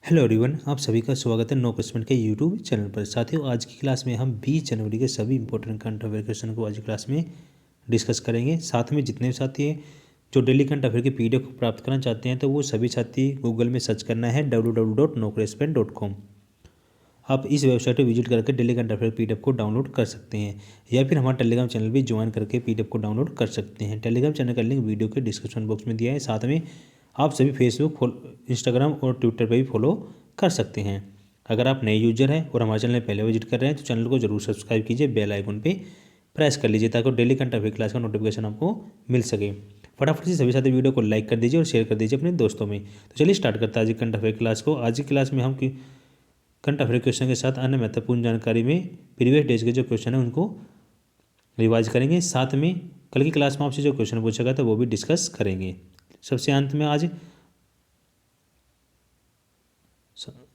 Hello everyone, आप सभी का स्वागत है नो क्वेश्चन के यूट्यूब चैनल पर। साथियों, आज की क्लास में हम 20 जनवरी के सभी इंपॉर्टेंट करंट अफेयर क्वेश्चन को आज की क्लास में डिस्कस करेंगे। साथ में जितने भी साथी हैं जो डेली करंट अफेयर की पीडीएफ को प्राप्त करना चाहते हैं तो वो सभी साथी गूगल में सर्च करना है www.noquestion.com। आप इस वेबसाइट पर विजिट करके डेली करंट अफेयर पीडीएफ को डाउनलोड कर सकते हैं या फिर हमारा टेलीग्राम चैनल भी ज्वाइन करके पीडीएफ को डाउनलोड कर सकते हैं। टेलीग्राम चैनल का लिंक वीडियो के डिस्क्रिप्शन बॉक्स में दिया है। साथ में आप सभी फेसबुक, इंस्टाग्राम और ट्विटर पर भी फॉलो कर सकते हैं। अगर आप नए यूजर हैं और हमारे चैनल में पहले विजिट कर रहे हैं तो चैनल को जरूर सब्सक्राइब कीजिए, बेल आइकन पे प्रेस कर लीजिए ताकि डेली करंट अफेयर क्लास का नोटिफिकेशन आपको मिल सके। फटाफट से सभी साथी वीडियो को लाइक कर दीजिए और शेयर कर दीजिए अपने दोस्तों में। तो चलिए स्टार्ट करते हैं आज की करंट अफेयर क्लास को। आज की क्लास में हम करंट अफेयर क्वेश्चन के साथ अन्य महत्वपूर्ण जानकारी में प्रीवियस डेज के जो क्वेश्चन है उनको रिवाइज करेंगे। साथ में कल की क्लास में आपसे जो क्वेश्चन पूछा गया था वो भी डिस्कस करेंगे। सबसे अंत में आज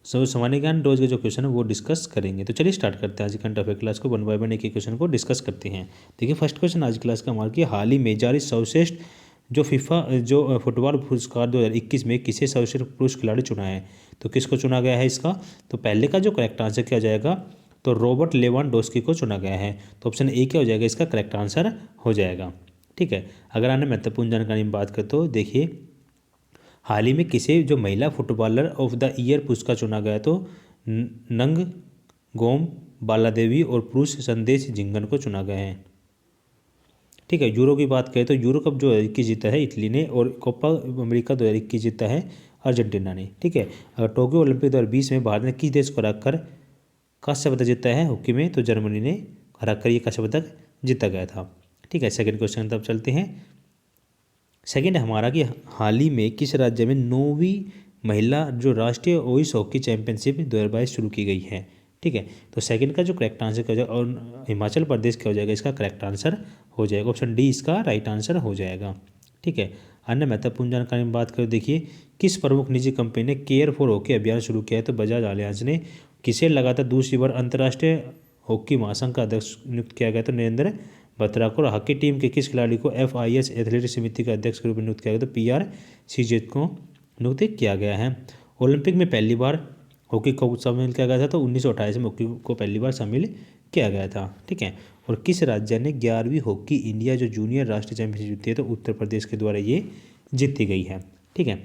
सामान्य ज्ञान रोज के जो क्वेश्चन है वो डिस्कस करेंगे। तो चलिए स्टार्ट करते हैं आज करंट अफेयर क्लास को। वन बाय वन एक एक क्वेश्चन को डिस्कस करते हैं। देखिए, फर्स्ट क्वेश्चन आज क्लास का हमारा कि हाल ही में जारी सर्वश्रेष्ठ जो फीफा जो फुटबॉल पुरस्कार 2021 में किसे सर्वश्रेष्ठ पुरुष खिलाड़ी चुना है। तो किसको चुना गया है इसका? तो पहले का जो करेक्ट आंसर क्या हो जाएगा, तो रॉबर्ट लेवांडोस्की को चुना गया है। तो ऑप्शन ए क्या हो जाएगा इसका करेक्ट आंसर हो जाएगा। ठीक है। अगर अन्य महत्वपूर्ण जानकारी में बात करें तो देखिए, हाल ही में किसे जो महिला फुटबॉलर ऑफ द ईयर पुरस्कार चुना गया तो नंग गोम बालादेवी और पुरुष संदेश झिंगन को चुना गया है। ठीक है। यूरो की बात करें तो यूरो कप 2021 जीता है इटली ने और कोपा अमेरिका 2021 जीता है अर्जेंटीना ने। ठीक है। अगर टोक्यो ओलंपिक 2020 में भारत ने किस देश को हराकर कांस्य पदक जीता है हॉकी में, तो जर्मनी ने हराकर ये कांस्य पदक जीता गया था। ठीक है। सेकंड क्वेश्चन तब चलते हैं। सेकंड हमारा कि हाल ही में किस राज्य में 9वीं महिला जो राष्ट्रीय ओइस हॉकी चैंपियनशिप 2022 शुरू की गई है। ठीक है। तो सेकंड का जो करेक्ट आंसर क्या हो जाएगा, और हिमाचल प्रदेश क्या हो जाएगा इसका करेक्ट आंसर हो जाएगा। ऑप्शन डी इसका राइट आंसर हो जाएगा। ठीक है। अन्य महत्वपूर्ण जानकारी में बात करें, देखिए किस प्रमुख निजी कंपनी ने केयर फॉर हॉकी अभियान शुरू किया है। तो बजाज अलियांज ने। किसे लगातार दूसरी बार अंतर्राष्ट्रीय हॉकी महासंघ का अध्यक्ष नियुक्त किया गया, तो नरेंद्र बत्रा को। हॉकी टीम के किस खिलाड़ी को FIS एथलेटिक्स समिति का अध्यक्ष के रूप में नियुक्त किया गया, तो PR श्रीजीत को नियुक्त किया गया है। ओलंपिक में पहली बार हॉकी को शामिल किया गया था, तो 1928 में हॉकी को पहली बार शामिल किया गया था। ठीक है। और किस राज्य ने 11वीं हॉकी इंडिया जो जूनियर राष्ट्रीय चैंपियनशिप जीती है, तो उत्तर प्रदेश के द्वारा ये जीती गई है। ठीक है।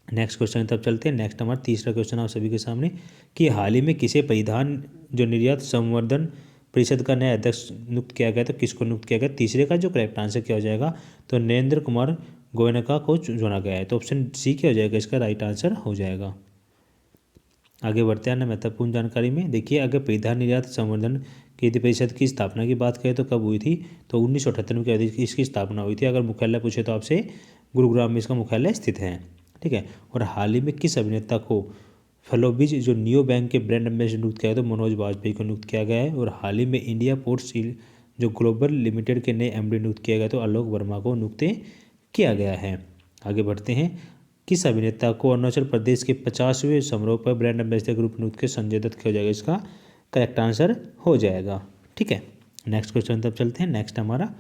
नेक्स्ट क्वेश्चन तब चलते हैं। नेक्स्ट हमारा तीसरा क्वेश्चन आप सभी के सामने कि हाल ही में किसे परिधान जो निर्यात संवर्धन परिषद का नया अध्यक्ष नियुक्त किया गया, तो किसको नियुक्त किया गया। तीसरे का जो करेक्ट आंसर क्या हो जाएगा, तो नरेंद्र कुमार गोयनका को चुना गया है। तो ऑप्शन सी क्या हो जाएगा इसका राइट आंसर हो जाएगा। आगे बढ़ते हैं महत्वपूर्ण जानकारी में। देखिए, अगर परिधान निर्यात संवर्धन की परिषद की स्थापना की बात करें तो कब हुई थी, तो 1978 में क्या इसकी स्थापना हुई थी। अगर मुख्यालय पूछे तो आपसे गुरुग्राम में इसका मुख्यालय स्थित है। ठीक है। और हाल ही में किस अभिनेता को फेलोबिज जो नियो बैंक के ब्रांड एम्बेसडर नियुक्त किया गया, तो मनोज वाजपेयी को नियुक्त किया गया है। और हाल ही में इंडिया पोर्ट्स जो ग्लोबल लिमिटेड के नए MD नियुक्त किया गया, तो आलोक वर्मा को नियुक्त किया गया है। आगे बढ़ते हैं। किस अभिनेता को अरुणाचल प्रदेश के 50वें समारोह पर ब्रांड एम्बेसडर के रूप में नियुक्त किया, संजय दत्त किया जाएगा, इसका करेक्ट आंसर हो जाएगा। ठीक है। नेक्स्ट क्वेश्चन तब चलते हैं। नेक्स्ट हमारा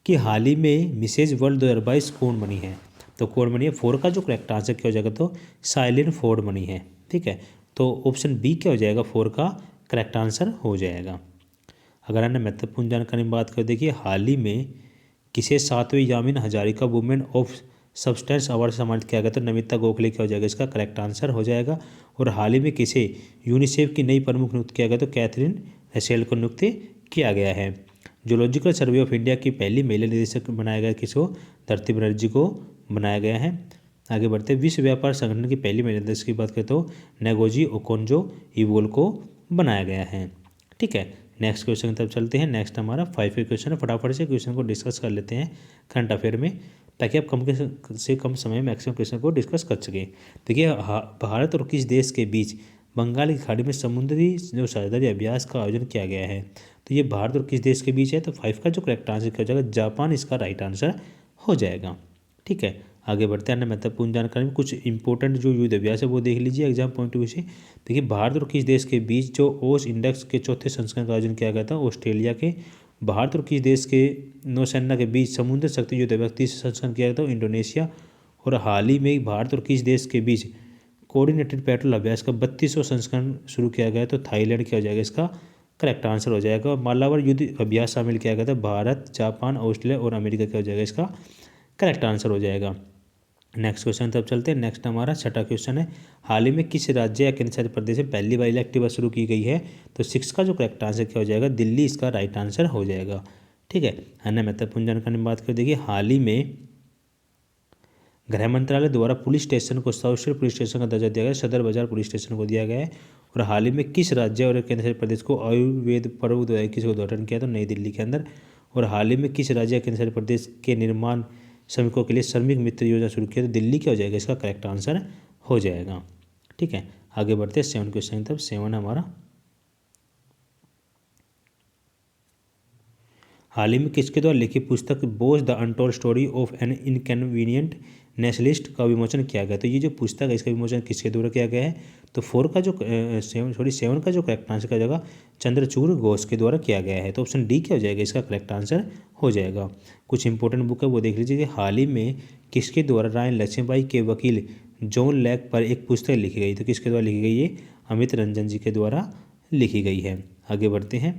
कि हाल ही में मिसेज वर्ल्ड 2022 कौन बनी है, तो कौन बनी है। 4 का जो करेक्ट आंसर क्या हो जाएगा, तो साइलिन फोर्ड बनी है। ठीक है। तो ऑप्शन बी क्या हो जाएगा 4 का करेक्ट आंसर हो जाएगा। अगर अन्य महत्वपूर्ण जानकारी में बात करें, देखिए हाल ही में किसे 7वें Yamin Hazarika women of substance award से सम्मानित किया गया, तो नमिता गोखले क्या हो जाएगा इसका करेक्ट आंसर हो जाएगा। और हाल ही में किसे यूनिसेफ की नई प्रमुख नियुक्त किया गया, तो कैथरीन रसेल को नियुक्त किया गया है। जूलॉजिकल सर्वे ऑफ इंडिया की पहली महिला निदेशक बनाया गया किसको, धरती बनर्जी को बनाया गया है। आगे बढ़ते विश्व व्यापार संगठन की पहली महिला निदेशक की बात करें तो नेगोजी ओकोंजो इवोल को बनाया गया है। ठीक है। नेक्स्ट क्वेश्चन तब चलते हैं। नेक्स्ट हमारा 5वां क्वेश्चन है। फटाफट से क्वेश्चन को डिस्कस कर लेते हैं करंट अफेयर में, ताकि आप कम से कम समय में मैक्सिमम क्वेश्चन को डिस्कस कर सकें। देखिए, भारत और किस देश के बीच बंगाल की खाड़ी में समुद्री जो साझेदारी अभ्यास का आयोजन किया गया है, तो ये भारत और किस देश के बीच है, तो 5 का जो करेक्ट आंसर क्या हो जाएगा, जापान इसका राइट आंसर हो जाएगा। ठीक है। आगे बढ़ते हैं। महत्वपूर्ण जानकारी में कुछ इंपॉर्टेंट जो युद्ध अभ्यास है वो देख लीजिए एग्जाम पॉइंट ऑफ व्यू से। देखिए, भारत और किस देश के बीच जो ओस इंडेक्स के चौथे संस्करण का आयोजन किया गया था, ऑस्ट्रेलिया के। भारत और किस देश के नौसेना के बीच समुद्र शक्ति युद्ध अभ्यास तीसरे संस्करण किया गया था, इंडोनेशिया। और हाल ही में भारत और किस देश के बीच कोऑर्डिनेटेड पेट्रोल अभ्यास का 32वां संस्करण शुरू किया गया, तो थाईलैंड क्या हो जाएगा इसका करेक्ट आंसर हो जाएगा। मालाबार युद्ध अभ्यास शामिल किया गया था, भारत, जापान, ऑस्ट्रेलिया और अमेरिका क्या हो जाएगा इसका करेक्ट आंसर हो जाएगा। नेक्स्ट क्वेश्चन तब चलते हैं। नेक्स्ट हमारा छठा क्वेश्चन है, हाल ही में किस राज्य या केंद्र शासित प्रदेश में पहली बार इलेक्टिव बस शुरू की गई है? तो 6 का जो करेक्ट आंसर क्या हो जाएगा, दिल्ली इसका राइट आंसर हो जाएगा। ठीक है, अन्य महत्वपूर्ण जानकारी में बात कर देखिए, हाल ही में गृह मंत्रालय द्वारा पुलिस स्टेशन को सर्वश्रेष्ठ पुलिस स्टेशन का दर्जा दिया गया, सदर बाजार पुलिस स्टेशन को दिया गया है। और हाल ही में किस राज्य और केंद्र शासित प्रदेश को आयुर्वेद पर्व 2021 का उद्घाटन किया, तो नई दिल्ली के अंदर। और हाल ही में किस राज्य या केंद्र शासित प्रदेश के निर्माण श्रमिकों के लिए श्रमिक मित्र योजना शुरू किया, तो दिल्ली क्या हो जाएगा इसका करेक्ट आंसर हो जाएगा। ठीक है, आगे बढ़ते हैं 7 क्वेश्चन। तब 7 हमारा, हाल ही में किसके द्वारा लिखित पुस्तक Bose the untold story of an inconvenient nationalist का विमोचन किया गया? तो ये जो पुस्तक है इसका विमोचन किसके द्वारा किया गया है? तो 7 का जो करेक्ट आंसर का जगह चंद्रचूड़ घोष के द्वारा किया गया है। तो ऑप्शन डी क्या हो जाएगा इसका करेक्ट आंसर हो जाएगा। कुछ इंपॉर्टेंट बुक है वो देख लीजिए। हाल ही में किसके द्वारा रानी लक्ष्मीबाई के वकील जॉन लैक पर एक पुस्तक लिखी गई? तो किसके द्वारा लिखी गई? ये अमित रंजन जी के द्वारा लिखी गई है। आगे बढ़ते हैं।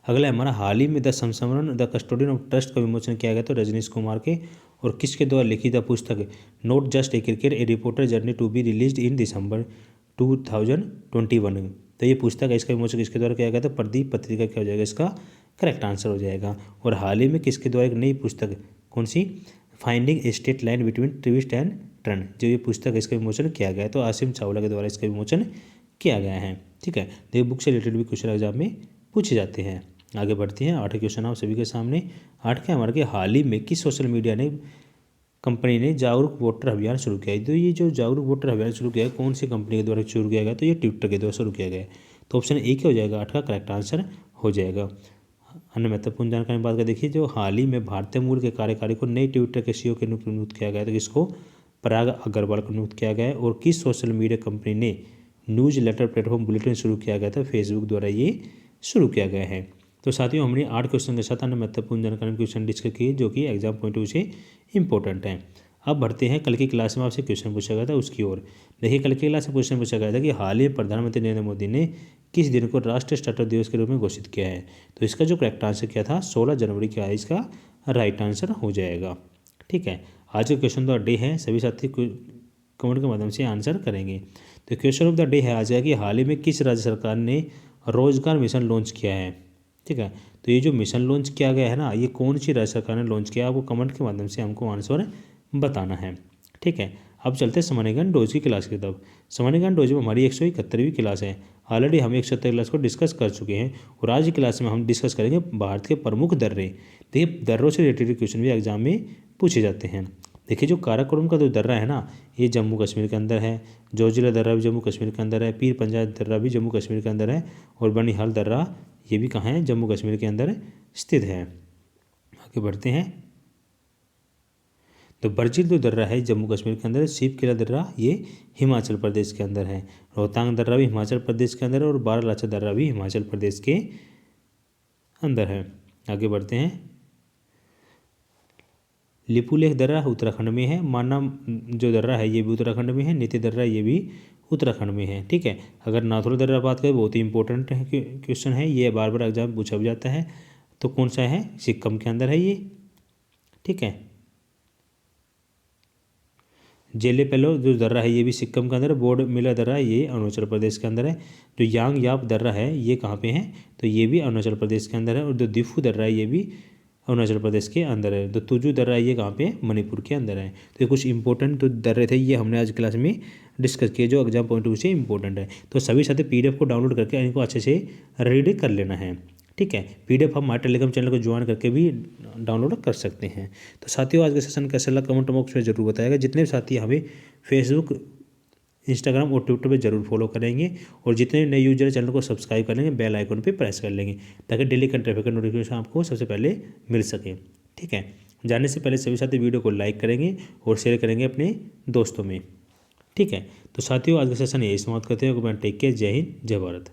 अगला हमारा, हाल ही में द संस्मरण द कस्टोडियन ऑफ ट्रस्ट का विमोचन किया गया, तो रजनीश कुमार के। और किसके द्वारा लिखी द पुस्तक not just a cricket a reporter journey to be released in December 2021? तो ये पुस्तक है, इसका विमोचन किसके द्वारा किया गया? तो प्रदीप पत्रिका क्या हो जाएगा इसका करेक्ट आंसर हो जाएगा। और हाल ही में किसके द्वारा एक नई पुस्तक, कौन सी? Finding a straight line between twist and turn, जो ये पुस्तक है इसका विमोचन किया गया है, तो आसिम चावला के द्वारा इसका विमोचन किया गया है। ठीक है, देखिए बुक से रिलेटेड भी क्वेश्चन एग्जाम में पूछे जाते हैं। आगे बढ़ते हैं। 8 क्वेश्चन आप सभी के सामने। 8 के हमारे हाल ही में किस सोशल मीडिया ने कंपनी ने जागरूक वोटर अभियान शुरू किया है? तो ये जो जागरूक वोटर अभियान शुरू किया है कौन सी कंपनी के द्वारा शुरू किया गया? तो ये ट्विटर के द्वारा शुरू किया गया है। तो ऑप्शन ए क्या हो जाएगा 8 का करेक्ट आंसर हो जाएगा। अन्य महत्वपूर्ण जानकारी में बात कर देखिए, जो हाल ही में भारतीय मूल के कार्यकारी को नए ट्विटर के सीईओ के रूप में नियुक्त किया गया, तो किसको? पराग अग्रवाल को नियुक्त किया गया है। और किस सोशल मीडिया कंपनी ने न्यूज लेटर प्लेटफॉर्म बुलेटिन शुरू किया गया था? फेसबुक द्वारा ये शुरू किया गया है। तो साथियों हमने 8 क्वेश्चन के साथ अन्य महत्वपूर्ण जानकारी क्वेश्चन डिस्कस किए जो कि एग्जाम पॉइंट ऑफ व्यू से इंपॉर्टेंट हैं। अब बढ़ते हैं कल की क्लास में आपसे क्वेश्चन पूछा गया था उसकी ओर। देखिए कल की क्लास में क्वेश्चन पूछा गया था कि हाल ही प्रधानमंत्री नरेंद्र मोदी ने किस दिन को राष्ट्रीय स्टार्टअप दिवस के रूप में घोषित किया है? तो इसका जो करेक्ट आंसर क्या था 16 जनवरी क्या है इसका राइट आंसर हो जाएगा। ठीक है, आज का क्वेश्चन ऑफ द डे है, सभी साथी कमेंट के माध्यम से आंसर करेंगे। तो क्वेश्चन ऑफ द डे है आज का कि हाल ही में किस राज्य सरकार ने रोजगार मिशन लॉन्च किया है? ठीक है, तो ये जो मिशन लॉन्च किया गया है ना, ये कौन सी राज्य सरकार ने लॉन्च किया, आपको कमेंट के माध्यम से हमको आंसर बताना है। ठीक है, अब चलते हैं सामान्य ज्ञान डोज की क्लास की तरफ। सामान्य ज्ञान डोज में हमारी 171वीं क्लास है। ऑलरेडी हम 170 क्लास को डिस्कस कर चुके हैं और आज की क्लास में हम डिस्कस करेंगे भारत के प्रमुख दर्रे। देखिए दर्रों से रिलेटेड क्वेश्चन भी एग्जाम में पूछे जाते हैं। देखिए जो काराकोरम का जो दर्रा है ना, ये जम्मू कश्मीर के अंदर है। जोजिला दर्रा भी जम्मू कश्मीर के अंदर है। पीर पंजाब दर्रा भी जम्मू कश्मीर के अंदर है। और बनिहाल दर्रा ये भी कहाँ है? जम्मू कश्मीर के अंदर स्थित है। आगे बढ़ते हैं। तो बर्जिल जो दर्रा है जम्मू कश्मीर के अंदर है। सीप किला दर्रा ये हिमाचल प्रदेश के अंदर है। रोहतांग दर्रा भी हिमाचल प्रदेश के अंदर है। और बारालाचा दर्रा भी हिमाचल प्रदेश के अंदर है। आगे बढ़ते हैं। लिपुलेख दर्रा उत्तराखंड में है। माना जो दर्रा है ये भी उत्तराखंड में है। नीति दर्रा ये भी उत्तराखंड में है। ठीक है, अगर नाथुला दर्रा बात करें बहुत ही इंपॉर्टेंट क्वेश्चन है, ये बार बार एग्जाम पूछा भी जाता है। तो कौन सा है? सिक्किम के अंदर है ये। ठीक है, जेलेपेलो जो दर्रा है ये भी सिक्किम के अंदर है। बोर्ड मिला दर्रा ये अरुणाचल प्रदेश के अंदर है। जो यांग याप दर्रा है ये कहाँ पे है? तो ये भी अरुणाचल प्रदेश के अंदर है। और जो दिफू दर्रा है ये भी अरुणाचल प्रदेश के अंदर है। तो तुजू दर्रा ये कहाँ पे? मणिपुर के अंदर है। तो ये कुछ इंपॉर्टेंट जो दर्रे थे ये हमने आज क्लास में डिस्कस किए जो एग्जाम पॉइंट ऑफ व्यू से इंपॉर्टेंट है। तो सभी साथी PDF को डाउनलोड करके इनको अच्छे से रीड कर लेना है। ठीक है, PDF हम हमारे टेलीग्राम चैनल को ज्वाइन करके भी डाउनलोड कर सकते हैं। तो साथियों आज का सेशन कैसा लगा कमेंट बॉक्स में जरूर बताएगा। जितने भी साथी हमें फेसबुक, इंस्टाग्राम और ट्विटर पे जरूर फॉलो करेंगे और जितने नए यूजर चैनल को सब्सक्राइब कर लेंगे, बेल आइकन पे प्रेस कर लेंगे ताकि डेली करंट अफेयर का नोटिफिकेशन आपको सबसे पहले मिल सके। ठीक है, जाने से पहले सभी साथी वीडियो को लाइक करेंगे और शेयर करेंगे अपने दोस्तों में। ठीक है, तो साथियों आज का सेशन यही समाप्त करते हैं। टेक केयर, जय हिंद, जय भारत।